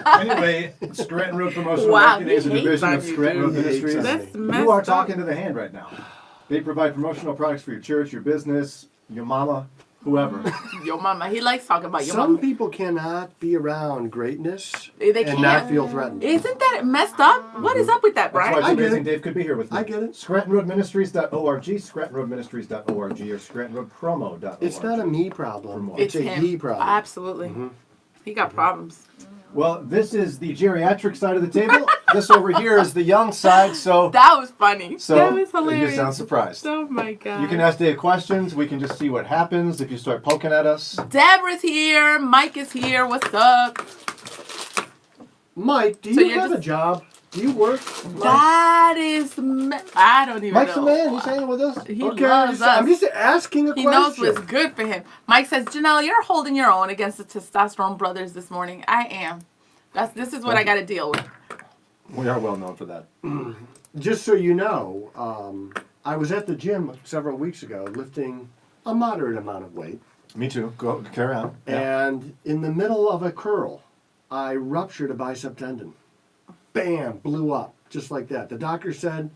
Anyway, Scranton Road Promotional Marketing is a division of Scranton Road Ministries. That's messed You are up. talking to the hand right now. They provide promotional products for your church, your business, your mama, whoever. Your mama. He likes talking about your Some mama. people cannot be around greatness They and can't. not feel threatened. Isn't that messed up? What is up with that, That's why Brian? it's I get amazing it. Dave could be here with me. I get it. ScrantonRoadMinistries.org, ScrantonRoadMinistries.org, or ScrantonRoadPromo.org. It's not a me problem. It's It's a him. he problem. Absolutely. He got problems. Well, this is the geriatric side of the table. This over here is the young side, so That was funny. so That was hilarious. you sound surprised. Oh my god. You can ask Dave questions. We can just see what happens if you start poking at us. Deborah's here. Mike is here. What's up? Mike, do So you you're have a just- job? Do you work? That is. I don't even Mike's know. the man. He's hanging with us. He Okay, loves us. I'm just asking a He question. knows what's good for him. Mike says, Jannelle, you're holding your own against the testosterone brothers this morning. I am. This is what I got to deal with. We are well known for that. Just so you know, I was at the gym several weeks ago lifting a moderate amount of weight. Me too. Go carry on. And in the middle of a curl, I ruptured a bicep tendon. Bam, blew up, just like that. The doctor said,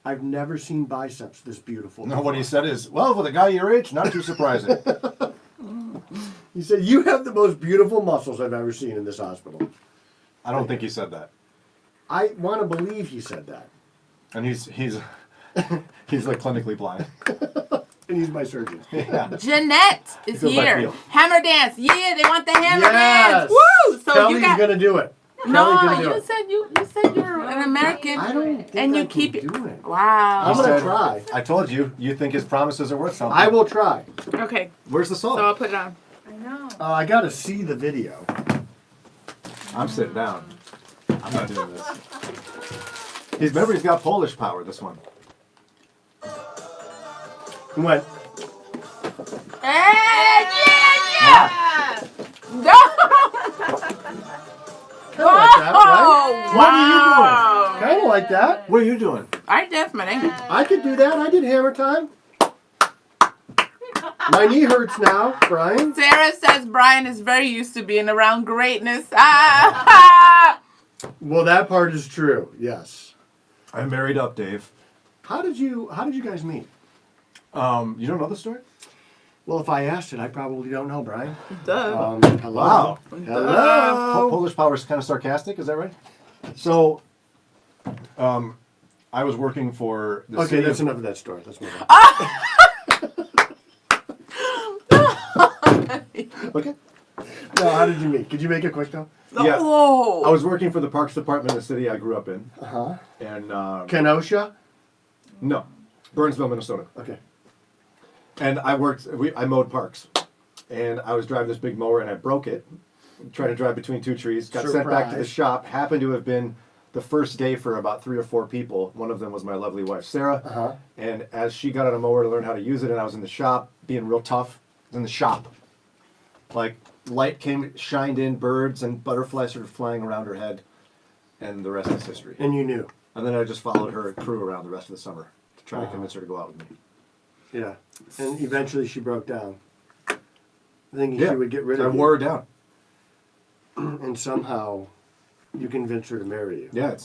I've never seen biceps this beautiful. No, what he said is, well, with a guy your age, not too surprising. He said, you have the most beautiful muscles I've ever seen in this hospital. I don't think he said that. I want to believe he said that. And he's like clinically blind. And he's my surgeon. Yeah. Jeanette is Feels like here. Neil. Hammer dance. Yeah, they want the hammer Yes. dance. Woo! So Kelly's you got. going to do it. No, Kelly's gonna do you it. said you said you're an American. I don't think and I you can keep it. do it. Wow. I'm He gonna said, try. I told you, you think his promises are worth something. I will try. Okay, Where's the salt? so I'll put it on. I know. I got to see the video. I'm sitting down. I'm not doing this. Remember, he's got Polish power, this one. He went, Hey, yeah! No! kind of like that, right? What are you doing? Kind of like that. What are you doing? I dance merengue. I could do that. I did hammer time. My knee hurts now, Brian. Sarah says Brian is very used to being around greatness. Ah! Well, that part is true. Yes. I'm married up, Dave. How did you guys meet? You don't know the story? Well, if I asked it, I probably don't know, Brian. Duh. Hello. Wow. Hello. Polish power is kind of sarcastic, is that right? So, I was working for the Okay, city that's of- enough of that story. Let's move on. Okay. No, how did you meet? Could you make it quick though? Yeah. Oh. I was working for the Parks Department in the city I grew up in. Uh-huh. And, Kenosha? no, Burnsville, Minnesota. Okay. And I mowed parks. And I was driving this big mower and I broke it, trying to drive between two trees. Got sent back to the Surprise. shop. Happened to have been the first day for about 3 or 4 people. One of them was my lovely wife, Sarah. Uh-huh. And as she got on a mower to learn how to use it, and I was in the shop being real tough, I was in the shop. Like, light shined in, birds and butterflies started flying around her head, and the rest is history. And you knew. And then I just followed her crew around the rest of the summer to try to convince her to go out with me. Yeah. And eventually she broke down. Thinking she would get rid I of you. wore her down. And somehow you convinced her to marry you. Yeah,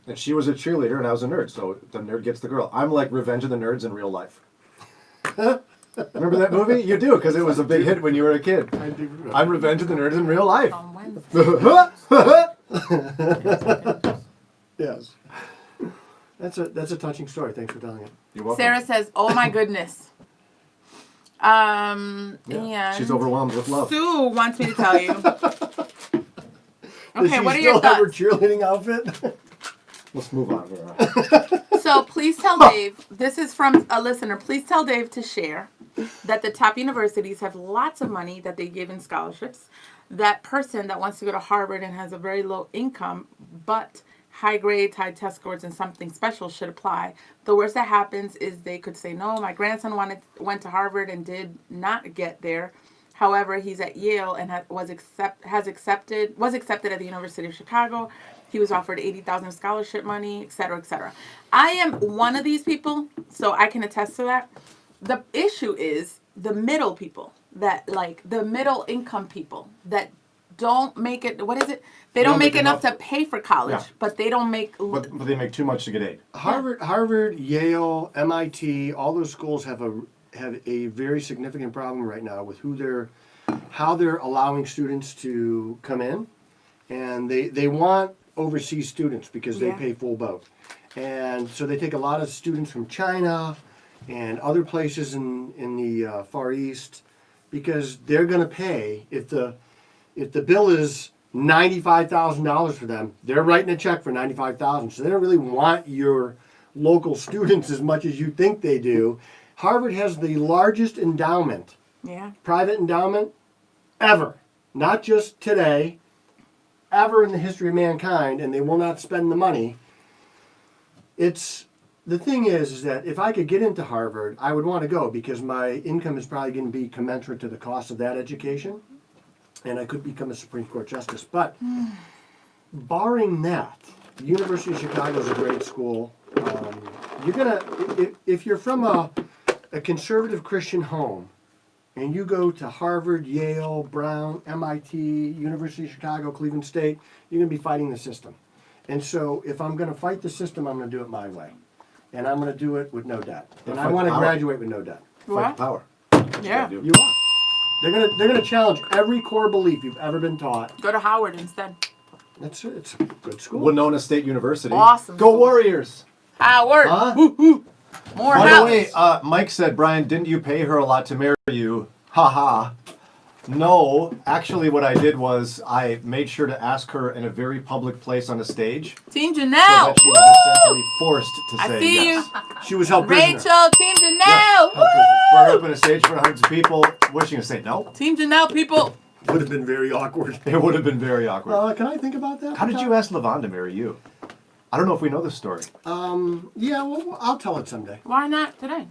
and she was a cheerleader and I was a nerd, so the nerd gets the girl. I'm like Revenge of the Nerds in real life. Remember that movie? You do, because it was a big hit when you were a kid. I do remember. I'm Revenge of the Nerds in real life. On Wednesday. Yes. That's a touching story. Thanks for telling it. You're welcome. Sarah says, "Oh my goodness." Yeah. And She's overwhelmed with love. Sue wants me to tell you. Does Okay, she what are still your have her thoughts? cheerleading outfit? Let's move on. So please tell Dave. This is from a listener. Please tell Dave to share that the top universities have lots of money that they give in scholarships. That person that wants to go to Harvard and has a very low income, but high grades, high test scores, and something special should apply. The worst that happens is they could say, no, my grandson went to Harvard and did not get there. However, he's at Yale and was accepted at the University of Chicago. He was offered $80,000 scholarship money, et cetera, et cetera. I am one of these people, so I can attest to that. The issue is the middle people, the middle income people that don't make it. What is it? They don't make enough to pay for college, Yeah. but they don't make. But they make too much to get aid. Harvard, Yale, MIT, all those schools have a very significant problem right now with how they're allowing students to come in, and they want overseas students because they Yeah. pay full boat, and so they take a lot of students from China and other places in the Far East because they're going to pay if the bill is $95,000 for them, they're writing a check for $95,000. So they don't really want your local students as much as you think they do. Harvard has the largest endowment, Yeah. private endowment, ever. Not just today, ever in the history of mankind, and they will not spend the money. The thing is that if I could get into Harvard, I would want to go because my income is probably going to be commensurate to the cost of that education. And I could become a Supreme Court justice. But barring that, the University of Chicago is a great school. If you're from a conservative Christian home and you go to Harvard, Yale, Brown, MIT, University of Chicago, Cleveland State, you're going to be fighting the system. And so if I'm going to fight the system, I'm going to do it my way. And I'm going to do it with no debt. And I want to graduate with no debt. Fight the power. Yeah. You are. They're gonna challenge every core belief you've ever been taught. Go to Howard instead. It's a good school. Winona State University. Awesome Go school. Warriors. Howard. Huh? More By house. the way, Mike said, Brian, didn't you pay her a lot to marry you? Ha ha. No, actually what I did was I made sure to ask her in a very public place on a stage. Team So Jannelle. that she was essentially forced to I say see yes. She was held prisoner. Rachel, Team Jannelle. Held prisoner. Brought her up on a stage in front of hundreds of people. What's she going to say? No? Team Jannelle, people. Would have been very awkward. It would have been very awkward. Can I think about that? How did you ask Levon to marry you? I don't know if we know this story. Yeah, well, I'll tell it someday. Why not today?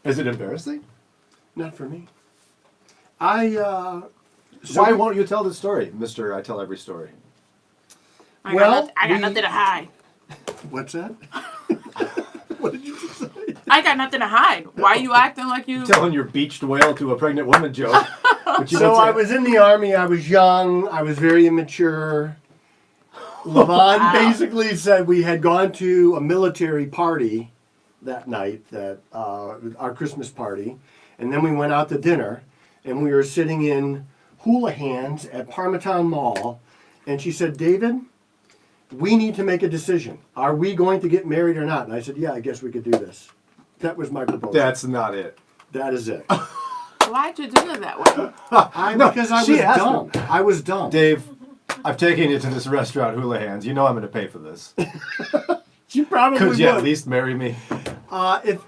Is it embarrassing? Not for me. Why won't you tell the story, Mr. I Tell Every Story? I Well, got nothing to hide. What's that? What did you just say? I got nothing to hide. Why are you acting like you? Telling your beached whale to a pregnant woman joke. But you So didn't say- I was in the Army. I was young. I was very immature. Levon basically said we had gone to a military party that night, our Christmas party, and then we went out to dinner, and we were sitting in Houlihan's at Parmetown Mall, and she said, David, we need to make a decision. Are we going to get married or not? And I said, yeah, I guess we could do this. That was my proposal. That's not it. That is it. Why'd you do it that way? Because I she was asked dumb. me. I was dumb. Dave, I've taken you to this restaurant, Houlihan's. You know I'm going to pay for this. You probably Could you would. at least marry me? If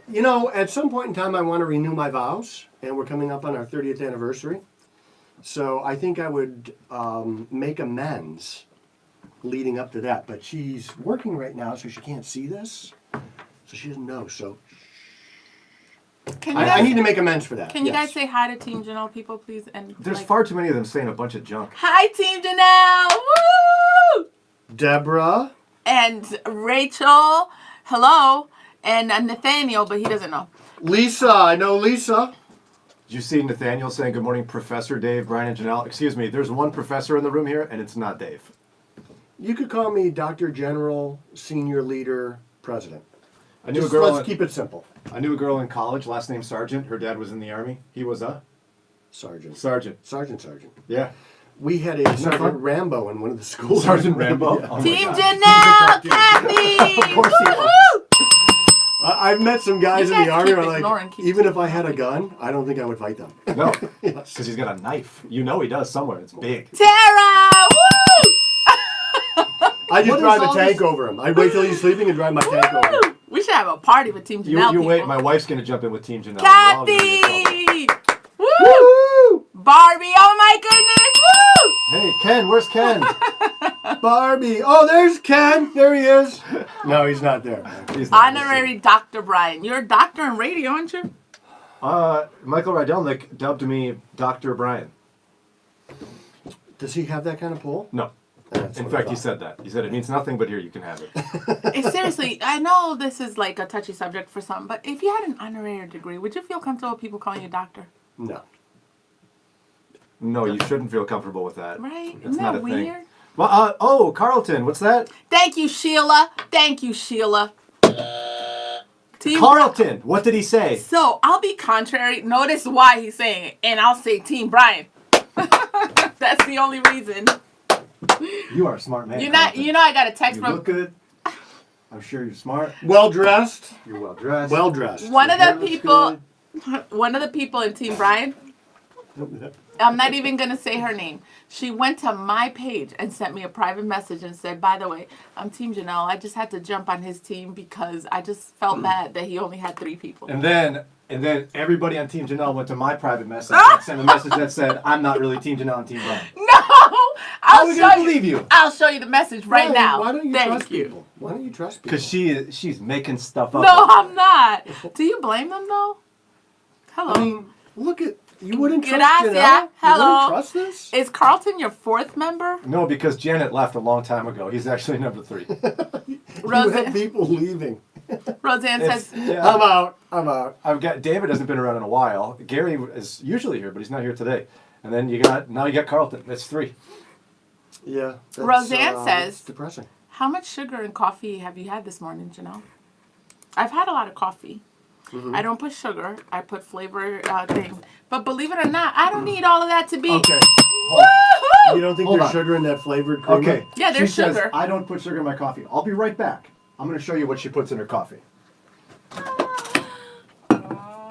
at some point in time, I want to renew my vows, and we're coming up on our 30th anniversary. So I think I would make amends leading up to that. But she's working right now, so she can't see this, so she doesn't know. So Can you I guys, need to make amends for that. can you yes. guys say hi to Team Jannelle, people, please? And There's like, far too many of them saying a bunch of junk. hi, Team Jannelle. Woo! Deborah? And Rachel. Hello. And Nathaniel, but he doesn't know. Lisa, I know Lisa. Did you see Nathaniel saying, good morning, Professor Dave, Brian, and Jannelle? Excuse me, there's one professor in the room here, and it's not Dave. You could call me Dr. General, Senior Leader, President. I knew a Just girl. let's keep it simple. I knew a girl in college, last name Sergeant. Her dad was in the Army. He was a Sergeant. sergeant. Sergeant. Yeah. We had a Sergeant fun? Rambo in one of the schools. Sergeant Rambo. Yeah. Oh my Team God. Jannelle, Kathy. Of course he was. Woo-hoo! I've met some guys You in the guys Army who keep are like, ignoring, keep even if I had a gun, I don't think I would fight them. No, Yes. because he's got a knife. You know he does somewhere. It's big. Tara. Woo! I just What drive is a all tank this- over him. I wait till he's sleeping and drive my tank over him. Woo! We should have a party with Team You, Jannelle. you wait. people. My wife's going to jump in with Team Jannelle. We're all gonna get in trouble. Kathy. Woo! Woo! Barbie. Oh my goodness. Woo! Hey, Ken, where's Ken? Barbie. Oh, there's Ken. There he is. No, he's not there. He's not Honorary Dr. Brian. You're a doctor in radio, aren't you? Michael Rydelnik dubbed me Dr. Brian. Does he have that kind of pull? No. That's In what I fact, he thought. said that. He said, it means nothing, but here, you can have it. Seriously, I know this is like a touchy subject for some, but if you had an honorary degree, would you feel comfortable with people calling you doctor? No. No, you shouldn't feel comfortable with that. Right? It's Isn't not that a weird? thing. Well, oh, Carlton, what's that? Thank you, Sheila. Thank you, Sheila. Team Carlton, what did he say? So I'll be contrary. Notice why he's saying it, and I'll say Team Brian. That's the only reason. You are a smart man. You know, I got a text You from look good. I'm sure you're smart. Well dressed. You're well dressed. Well dressed. one of Your hair the looks people. good. One of the people in Team Brian. I'm not even gonna say her name. She went to my page and sent me a private message and said, "By the way, I'm Team Jannelle. I just had to jump on his team because I just felt bad that he only had 3 people." And then everybody on Team Jannelle went to my private message and sent a message that said, "I'm not really Team Jannelle, I'm Team Brian." No, How I'll are we show gonna you. believe you? I'll show you the message right now. Why don't you Thank trust you. people? Why don't you trust people? Because she's making stuff up. No, I'm not. Do you blame them though? Hello. I mean, look at you. Wouldn't trust Gracias. Jannelle? Hello. You wouldn't trust this? Is Carlton your 4th member? No, because Janet left a long time ago. He's actually number 3. You have Roseanne, people leaving. Roseanne says, Yeah. I'm out. I'm out. I've got David hasn't been around in a while. Gary is usually here, but he's not here today. And then you got Carlton. That's 3. Yeah. That's, Roseanne says- it's depressing. "How much sugar and coffee have you had this morning, Jannelle?" I've had a lot of coffee. Mm-hmm. I don't put sugar. I put flavor thing. But believe it or not, I don't need all of that to be. Okay. Woohoo! You don't think Hold there's on. sugar in that flavored creamer? Okay. Yeah, there's she says, sugar. "I don't put sugar in my coffee." I'll be right back. I'm going to show you what she puts in her coffee.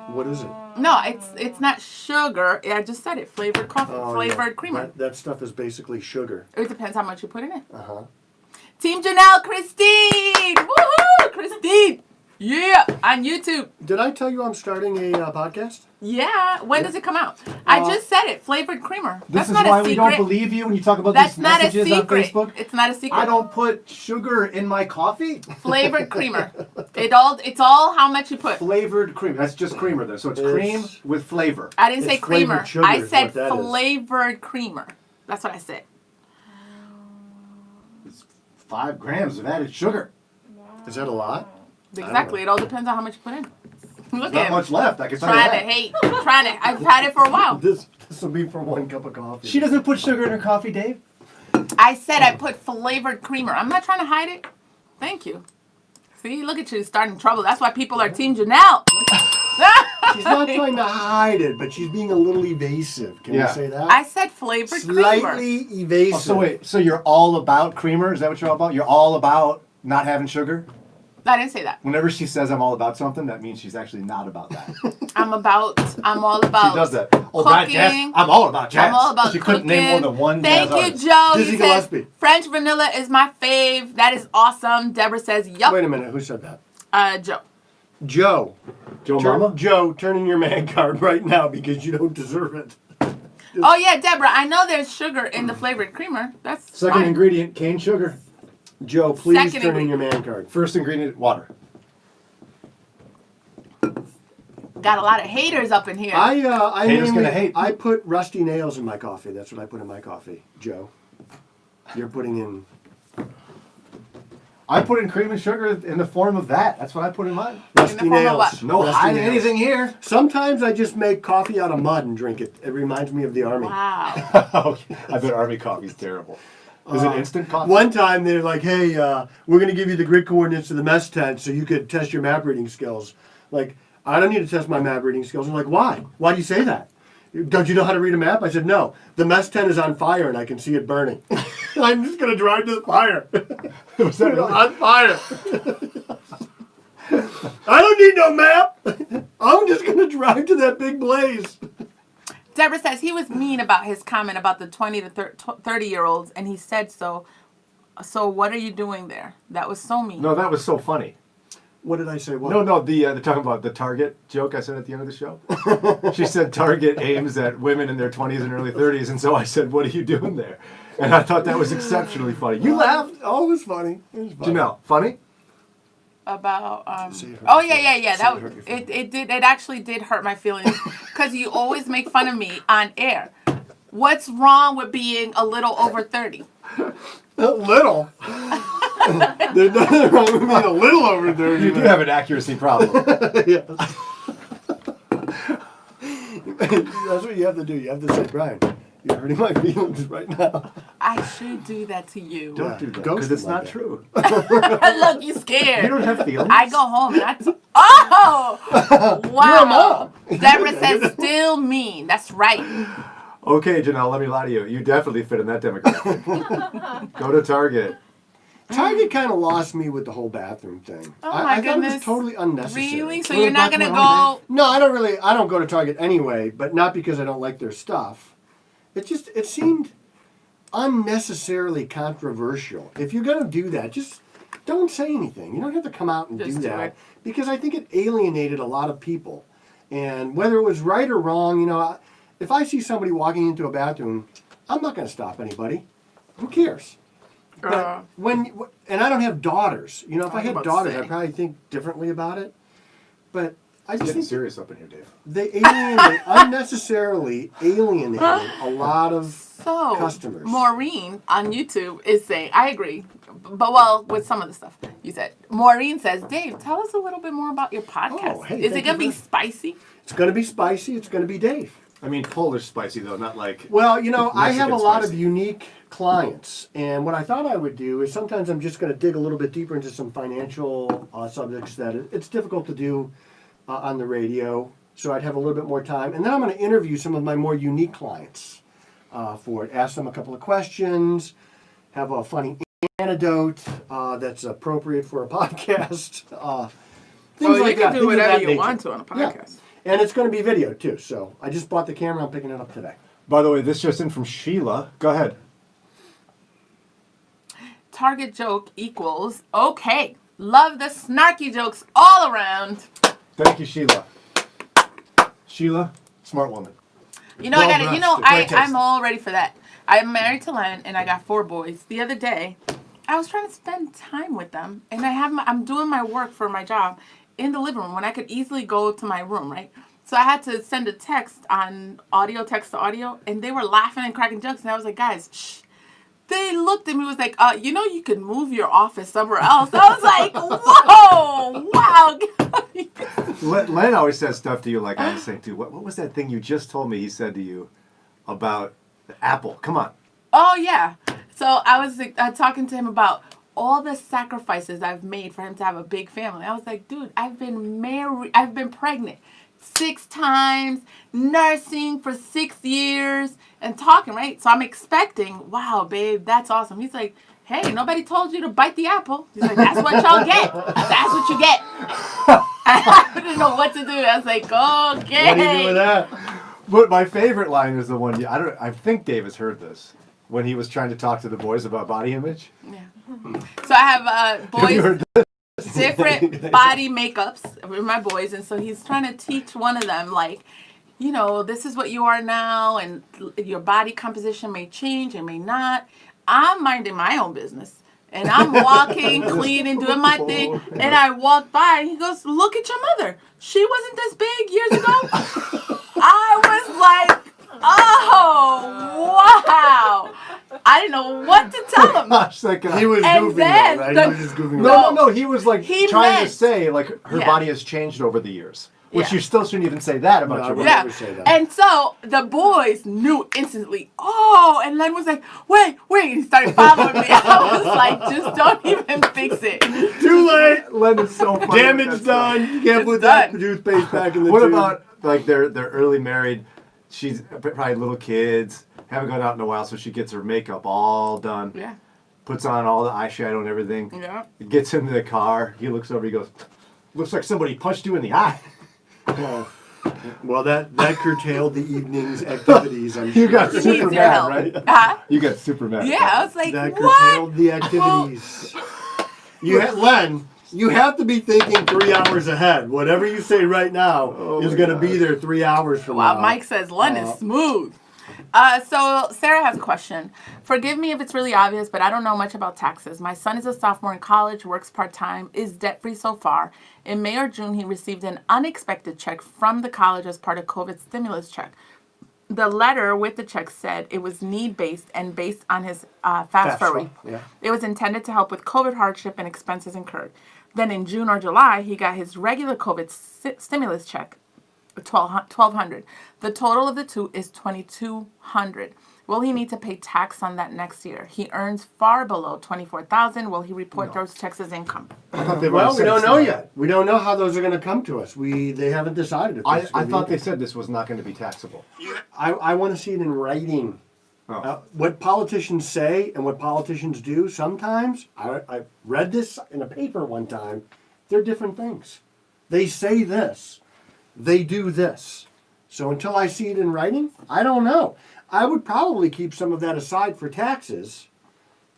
What is it? No, it's not sugar. I just said it. Flavored coffee, Oh, flavored yeah. creamer. That stuff is basically sugar. It depends how much you put in it. Uh-huh. Team Jannelle, Christine! Woohoo! Christine! Yeah! On YouTube. Did I tell you I'm starting a podcast? Yeah. When does it come out? I just said it. Flavored creamer. This That's is not why a we secret. don't believe you when you talk about That's these not a messages on secret. Facebook. It's not a secret. I don't put sugar in my coffee. Flavored creamer. It's all how much you put. Flavored cream. That's just creamer there. So it's cream It's- with flavor. I didn't say It's flavored creamer. sugar I is said what that is. flavored creamer. That's what I said. It's 5 grams of added sugar. Is that a lot? Exactly. It all depends on how much you put in. Look Not at him. much left. I can tell you Trying to that. hate. Trying to. I've had it for a while. This will be for 1 cup of coffee. She doesn't put sugar in her coffee, Dave. I said I put flavored creamer. I'm not trying to hide it. Thank you. See, look at you starting trouble. That's why people are Team Jannelle. She's not trying to hide it, but she's being a little evasive. Can Yeah. you say that? I said flavored creamer. Slightly evasive. Oh, so wait. So you're all about creamer? Is that what you're all about? You're all about not having sugar? I didn't say that. Whenever she says I'm all about something, that means she's actually not about that. I'm all about. She does that. Oh, God, jazz. Cooking. I'm all about jazz. I'm all about She couldn't name more than one Thank jazz you, artist. Joe. Dizzy You said Gillespie. French vanilla is my fave. That is awesome. Deborah says, yup. Wait a minute. Who said that? Joe. Joe. Joe Mama? Joe, turn in your man card right now because you don't deserve it. Oh, yeah, Deborah. I know there's sugar in the flavored creamer. That's Second fine. ingredient, cane sugar. Joe, please Second turn in your man card. First ingredient, water. Got a lot of haters up in here. I Haters mainly- gonna hate. I put rusty nails in my coffee. That's what I put in my coffee. Joe, you're putting in. I put in cream and sugar in the form of that. That's what I put in mine. Rusty form of nails. what? No Rusty hiding nails. anything here. Sometimes I just make coffee out of mud and drink it. It reminds me of the army. Wow. Okay. I bet Army coffee's terrible. Is it instant coffee? One time they're like, "Hey, we're going to give you the grid coordinates to the mess tent so you could test your map reading skills." Like, I don't need to test my map reading skills. I'm like, "Why? Why do you say that? Don't you know how to read a map?" I said, "No. The mess tent is on fire and I can see it burning. I'm just going to drive to the fire. Was that really? On fire. I don't need no map. I'm just going to drive to that big blaze." Deborah says he was mean about his comment about the 20 to 30-year-olds, and he said so. So what are you doing there? That was so mean. No, that was so funny. What did I say? What? No, they're talking about the Target joke I said at the end of the show. She said Target aims at women in their 20s and early 30s, and so I said, "What are you doing there?" And I thought that was exceptionally funny. You laughed. Oh, it was funny. It was funny. Janelle, funny? About See, it hurt oh your yeah feelings. that See, it hurt your feelings. it actually did hurt my feelings because you always make fun of me on air. What's wrong with being a little over 30? A little. There's nothing wrong with being a little over 30. You do have an accuracy problem. Yes. That's what you have to do. You have to say, "Brian, You're hurting my feelings right now. I should do that to you. Don't do that ghost because it's him like not that. true. Look, you scared. You don't have feelings. I go home and oh, wow. mom. Deborah says still mean. That's right. Okay, Jannelle, let me lie to you. You definitely fit in that demographic. Go to Target. Target kind of lost me with the whole bathroom thing. Oh I my thought it goodness. was totally unnecessary. Really? So Well, you're not back gonna when I go? No, I don't go to Target anyway, but not because I don't like their stuff. It seemed unnecessarily controversial. If you're gonna do that, just don't say anything. You don't have to come out and Just do do that it. because I think it alienated a lot of people. And whether it was right or wrong, if I see somebody walking into a bathroom, I'm not gonna stop anybody. Who cares? But and I don't have daughters. If I was had about to daughters, say. I'd probably think differently about it. But I It's just getting think serious up in here, Dave. they unnecessarily alienated a lot of So, customers. Maureen on YouTube is saying, I agree, but with some of the stuff you said. Maureen says, Dave, tell us a little bit more about your podcast. Oh, hey, is it thank going to you be for- spicy? It's going to be spicy. It's going to be Dave. I mean, Polish spicy though, not like. Well, I have a Mexican lot of spicy. unique clients, and what I thought I would do is sometimes I'm just going to dig a little bit deeper into some financial subjects that it's difficult to do on the radio. So I'd have a little bit more time, and then I'm going to interview some of my more unique clients for it. Ask them a couple of questions, have a funny anecdote that's appropriate for a podcast. Things like that. things of that nature. on a Yeah. And it's going to be video too. So I just bought the camera. I'm picking it up today. By the way, this just in from Sheila. Go ahead. Target joke equals, okay. Love the snarky jokes all around. Thank you, Sheila. Sheila, smart woman. You know, I got it. Well You know, dressed, great taste. I'm all ready for that. I'm married to Len, and I got 4 boys. The other day, I was trying to spend time with them, and I'm doing my work for my job in the living room when I could easily go to my room, right? So I had to send a text on audio, text to audio, and they were laughing and cracking jokes, and I was like, guys, shh. They looked at me, was like, you can move your office somewhere else. I was like, whoa, wow. Len always says stuff to you like I was saying too. What was that thing you just told me he said to you about Apple? Come on. Oh, yeah. So I was talking to him about all the sacrifices I've made for him to have a big family. I was like, dude, I've been pregnant 6 times, nursing for 6 years, and talking, right? So I'm expecting, wow, babe, that's awesome. He's like, hey, nobody told you to bite the apple. He's like, that's what y'all get. That's what you get. I didn't know what to do. I was like, okay. What do you do with that? But my favorite line is the one I think Dave has heard this when he was trying to talk to the boys about body image. Yeah. So I have Have you boys. heard this? Different body makeups with my boys, and so he's trying to teach one of them, like, this is what you are now, and your body composition may change, it may not. I'm minding my own business, and I'm walking, cleaning, doing my thing, and I walked by, and he goes, look at your mother. She wasn't this big years ago. I was like, oh, wow. I didn't know what to tell him. Gosh, that guy. He was And goofing, then though, right? the- He was just goofing No, around. no, he was like He trying to meant- say like her Yeah. body has changed over the years, which Yeah. you still shouldn't even say that about No, your I mother. Yeah, never say that. and so the boys knew instantly. Oh, and Len was like, wait, he started following me. I was like, just don't even fix it. Too late. Len is so funny. Damage That's done. You can't It's put that done. toothpaste back in the What tube. about like they're early married? She's probably little kids, haven't gone out in a while, so she gets her makeup all done. Yeah, Puts on all the eyeshadow and everything. yeah. Gets into the car. He looks over. He goes, "Looks like somebody punched you in the eye." Well, that curtailed the evening's activities, I'm sure. You got Needs super your mad, help. right? Huh? You got super mad. Yeah, I was like, That what? curtailed the activities. Len, you have to be thinking 3 hours ahead. Whatever you say right now is my going to be there 3 hours from Wow, now. Mike says Len is smooth. So Sarah has a question. Forgive me if it's really obvious, but I don't know much about taxes. My son is a sophomore in college, works part-time, is debt-free so far. In May or June, he received an unexpected check from the college as part of COVID stimulus check. The letter with the check said it was need-based and based on his FAFSA. Yeah. It was intended to help with COVID hardship and expenses incurred. Then in June or July, he got his regular COVID stimulus check, $1,200. The total of the two is $2,200. Will he need to pay tax on that next year? He earns far below $24,000. Will he report those checks as income? I thought they've Well, already we said don't it's know not. yet. We don't know how those are going to come to us. They haven't decided. If it's I gonna be thought they income. said this was not going to be taxable. I want to see it in writing. Oh. What politicians say and what politicians do sometimes, I read this in a paper one time, they're different things. They say this, they do this. So until I see it in writing, I don't know. I would probably keep some of that aside for taxes.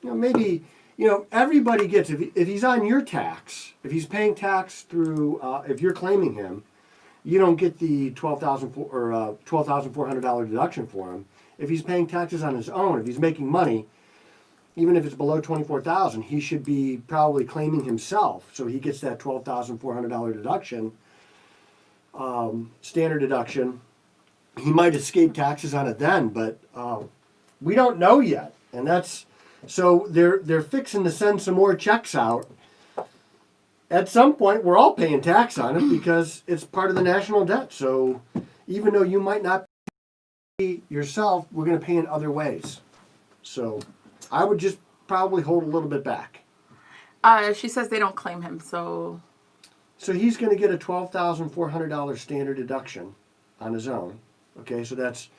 Maybe, everybody gets, if he's on your tax, if he's paying tax through, if you're claiming him, you don't get the $12,400 deduction for him. If he's paying taxes on his own, if he's making money, even if it's below $24,000, he should be probably claiming himself, so he gets that $12,400 deduction, standard deduction. He might escape taxes on it then, but we don't know yet, and that's so they're fixing to send some more checks out. At some point, we're all paying tax on it because it's part of the national debt. So even though you might not pay yourself, we're going to pay in other ways. So I would just probably hold a little bit back. She says they don't claim him, so he's going to get a $12,400 standard deduction on his own. Okay, so that's,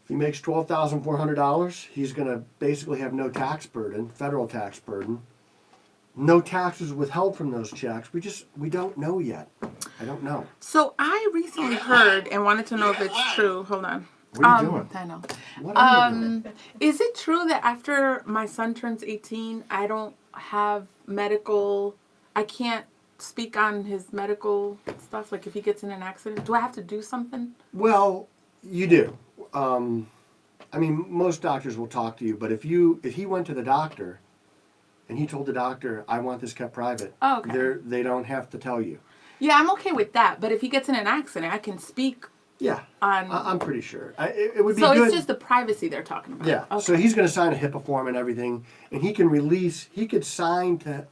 if he makes $12,400, he's going to basically have no tax burden, federal tax burden. No taxes withheld from those checks. We don't know yet. I don't know. So I recently heard and wanted to know if it's true. Hold on. What are you doing? I know. What are you doing? Is it true that after my son turns 18, I don't have medical, I can't speak on his medical stuff? Like if he gets in an accident, do I have to do something? Well, you do. Most doctors will talk to you, but if he went to the doctor and he told the doctor, I want this kept private, Oh, okay. they don't have to tell you. Yeah, I'm okay with that. But if he gets in an accident, I can speak Yeah, on. I'm pretty sure. It would be So good. it's just the privacy they're talking about. Yeah. Okay. So he's going to sign a HIPAA form and everything, and he can release. He could sign a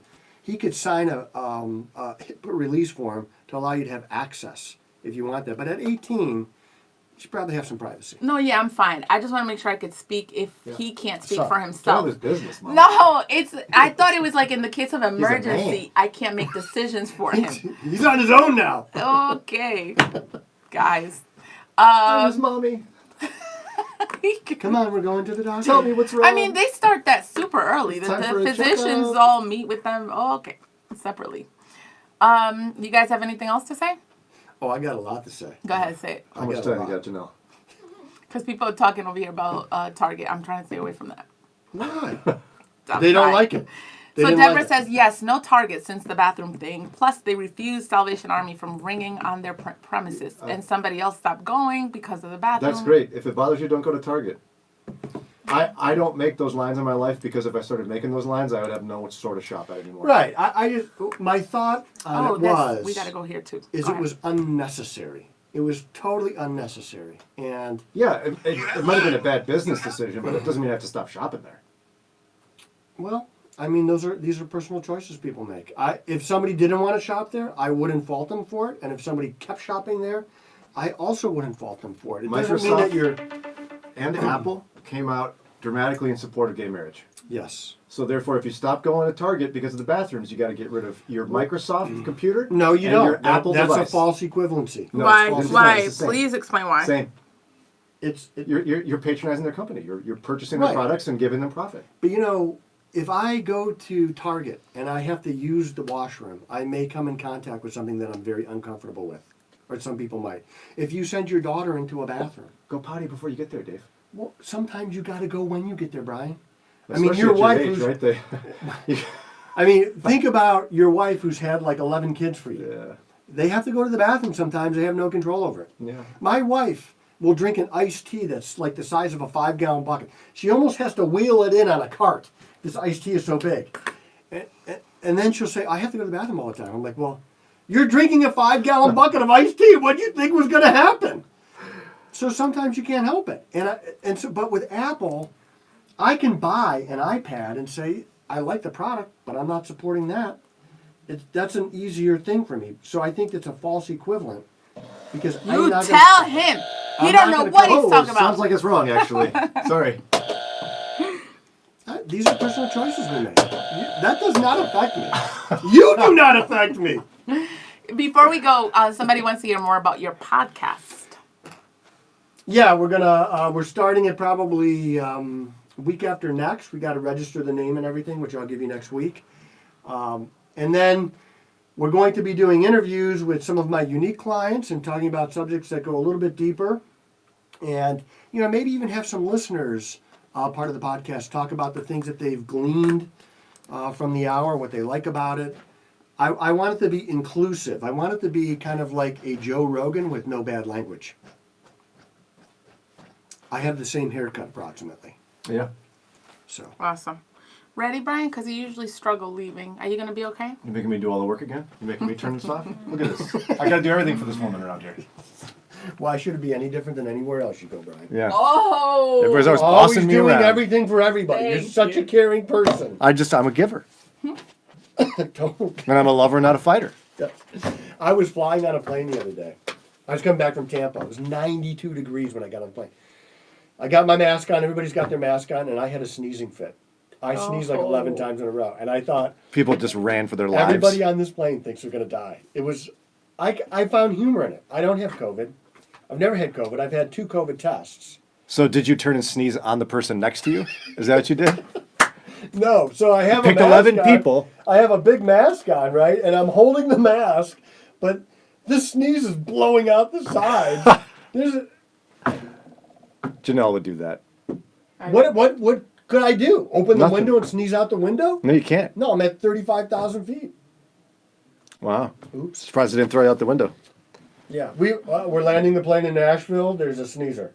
HIPAA release form to allow you to have access if you want that. But at 18, you should probably have some privacy. No, yeah, I'm fine. I just want to make sure I could speak if he can't speak So, for Get himself. on this business, Mom. No, I thought it was like in the case of emergency, man. I can't make decisions for him. He's on his own now. Okay, guys. Where's Mommy? Come on, we're going to the doctor. Tell me what's wrong. I mean, they start that super early. It's time for The a physicians checkup. all meet with them. Oh, okay, separately. You guys have anything else to say? Oh, I got a lot to say. Go ahead, say it. How much got a time lot. you got, Jannelle? Because people are talking over here about Target. I'm trying to stay away from that. Why? I'm They don't trying. like it. They So didn't Deborah like it. says, yes, no Target since the bathroom thing. Plus, they refused Salvation Army from ringing on their premises. And somebody else stopped going because of the bathroom. That's great. If it bothers you, don't go to Target. I don't make those lines in my life because if I started making those lines, I would have no store to shop at anymore. Right. I just my thought on it was we got to go here too. is Go it ahead. was unnecessary. It was totally unnecessary. And Yeah, it might have been a bad business decision, but it doesn't mean I have to stop shopping there. well, I mean, these are personal choices people make. If somebody didn't want to shop there, I wouldn't fault them for it. And if somebody kept shopping there, I also wouldn't fault them for it. It doesn't mean that Microsoft- you're And Apple came out dramatically in support of gay marriage. yes. So therefore, if you stop going to Target because of the bathrooms, you got to get rid of your Microsoft computer. No, you and don't. Your Apple That's device. a false equivalency. No, Why? it's false. Why? It's the same. Please explain why. Same. It's You're patronizing their company. You're purchasing their Right. products and giving them profit. But if I go to Target and I have to use the washroom, I may come in contact with something that I'm very uncomfortable with, or some people might. If you send your daughter into a bathroom, Go potty before you get there, Dave. well, sometimes you got to go when you get there, Brian. I mean, Especially your at wife age, who's- right? They, I mean, think about your wife who's had like 11 kids for you. yeah, They have to go to the bathroom sometimes. They have no control over it. yeah. My wife will drink an iced tea that's like the size of a 5-gallon bucket. She almost has to wheel it in on a cart. This iced tea is so big. And then she'll say, I have to go to the bathroom all the time. I'm like, well, you're drinking a 5-gallon bucket of iced tea. What do you think was going to happen? So sometimes you can't help it. But with Apple, I can buy an iPad and say, I like the product, but I'm not supporting that. That's an easier thing for me. So I think it's a false equivalent. Because You tell him. He don't know what he's talking about. Sounds like it's wrong, actually. Sorry. These are personal choices we make. That does not affect me. You do not affect me. Before we go, somebody wants to hear more about your podcast. Yeah, we're starting it probably week after next. We got to register the name and everything, which I'll give you next week. And then we're going to be doing interviews with some of my unique clients and talking about subjects that go a little bit deeper. And, maybe even have some listeners part of the podcast talk about the things that they've gleaned from the hour, what they like about it. I want it to be inclusive. I want it to be kind of like a Joe Rogan with no bad language. I have the same haircut approximately. Yeah. So. Awesome. Ready, Brian? Because you usually struggle leaving. Are you going to be okay? You making me do all the work again? You making me turn this off? Look at this. I got to do everything for this woman around here. Why should it be any different than anywhere else you go, Brian? Yeah. Oh! Everybody's always Always bossing me doing around. everything for everybody. You're Thank such you. a caring person. I'm a giver. Don't. And I'm a lover, not a fighter. I was flying on a plane the other day. I was coming back from Tampa. It was 92 degrees when I got on the plane. I got my mask on. Everybody's got their mask on, and I had a sneezing fit. I sneezed like 11 times in a row, and I thought People just ran for their lives. everybody on this plane thinks they're going to die. It was. I found humor in it. I don't have COVID. I've never had COVID. I've had 2 COVID tests. So did you turn and sneeze on the person next to you? Is that what you did? No, so I have Picked a mask 11 on. people. I have a big mask on, right? And I'm holding the mask, but this sneeze is blowing out the sides. Jannelle would do that. What could I do? Open the Nothing. window and sneeze out the window? No, you can't. No, I'm at 35,000 feet. Wow. Oops. Surprised I didn't throw you out the window. Yeah, we're landing the plane in Nashville. There's a sneezer.